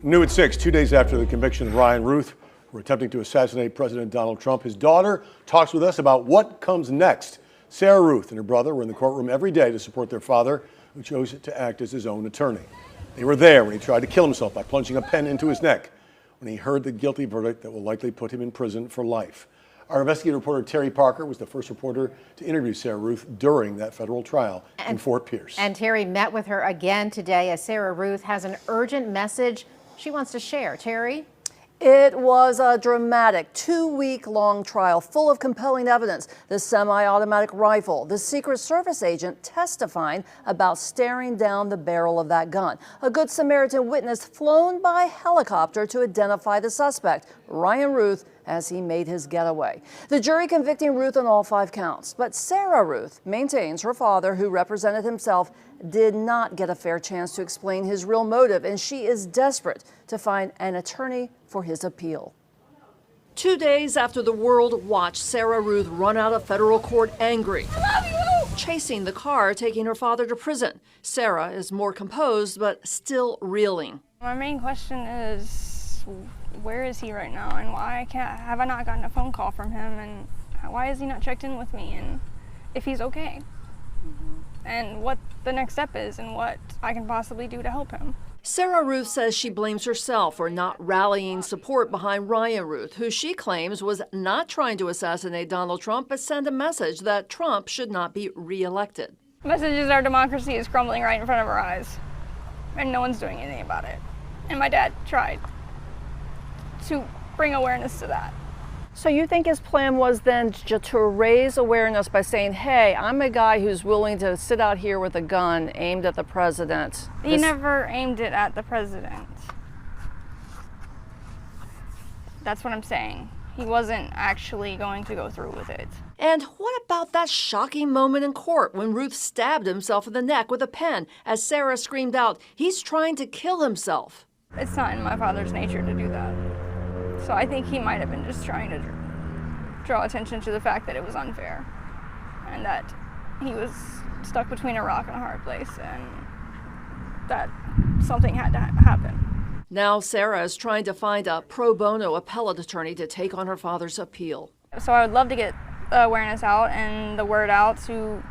New at 6, 2 days after the conviction of Ryan Ruth for attempting to assassinate President Donald Trump, his daughter talks with us about what comes next. Sarah Ruth and her brother were in the courtroom every day to support their father, who chose to act as his own attorney. They were there when he tried to kill himself by plunging a pen into his neck, when he heard the guilty verdict that will likely put him in prison for life. Our investigative reporter Terry Parker was the first reporter to interview Sarah Ruth during that federal trial in Fort Pierce. And Terry met with her again today as Sarah Ruth has an urgent message she wants to share. Terry? It was a dramatic 2-week-long trial full of compelling evidence. The semi-automatic rifle, the Secret Service agent testifying about staring down the barrel of that gun, a Good Samaritan witness flown by helicopter to identify the suspect, Ryan Ruth, as he made his getaway. The jury convicting Ruth on all 5 counts, but Sarah Ruth maintains her father, who represented himself, did not get a fair chance to explain his real motive, and she is desperate to find an attorney for his appeal. 2 days after the world watched Sarah Ruth run out of federal court angry, chasing the car taking her father to prison, Sarah is more composed but still reeling. My main question is, where is he right now, and why have I not gotten a phone call from him, and why has he not checked in with me, and if he's okay, and what the next step is, and what I can possibly do to help him. Sarah Ruth says she blames herself for not rallying support behind Ryan Ruth, who she claims was not trying to assassinate Donald Trump, but send a message that Trump should not be reelected. The message is our democracy is crumbling right in front of our eyes, and no one's doing anything about it. And my dad tried to bring awareness to that. So you think his plan was then to raise awareness by saying, hey, I'm a guy who's willing to sit out here with a gun aimed at the president? He never aimed it at the president. That's what I'm saying. He wasn't actually going to go through with it. And what about that shocking moment in court when Ruth stabbed himself in the neck with a pen as Sarah screamed out, he's trying to kill himself? It's not in my father's nature to do that. So I think he might have been just trying to draw attention to the fact that it was unfair and that he was stuck between a rock and a hard place and that something had to happen. Now Sarah is trying to find a pro bono appellate attorney to take on her father's appeal. So I would love to get awareness out and the word out to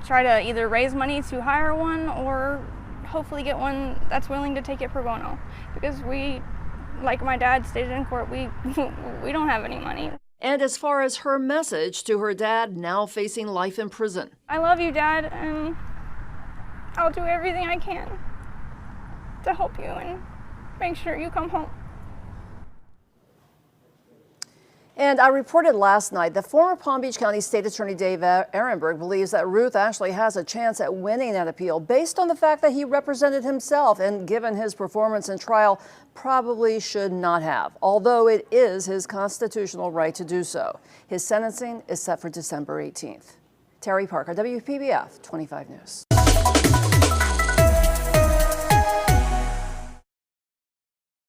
try to either raise money to hire one or hopefully get one that's willing to take it pro bono, because we, like my dad stated in court, we don't have any money. And as far as her message to her dad, now facing life in prison. I love you, Dad, and I'll do everything I can to help you and make sure you come home. And I reported last night that former Palm Beach County State Attorney Dave Ehrenberg believes that Ruth actually has a chance at winning that appeal based on the fact that he represented himself and, given his performance in trial, probably should not have, although it is his constitutional right to do so. His sentencing is set for December 18th. Terry Parker, WPBF 25 News.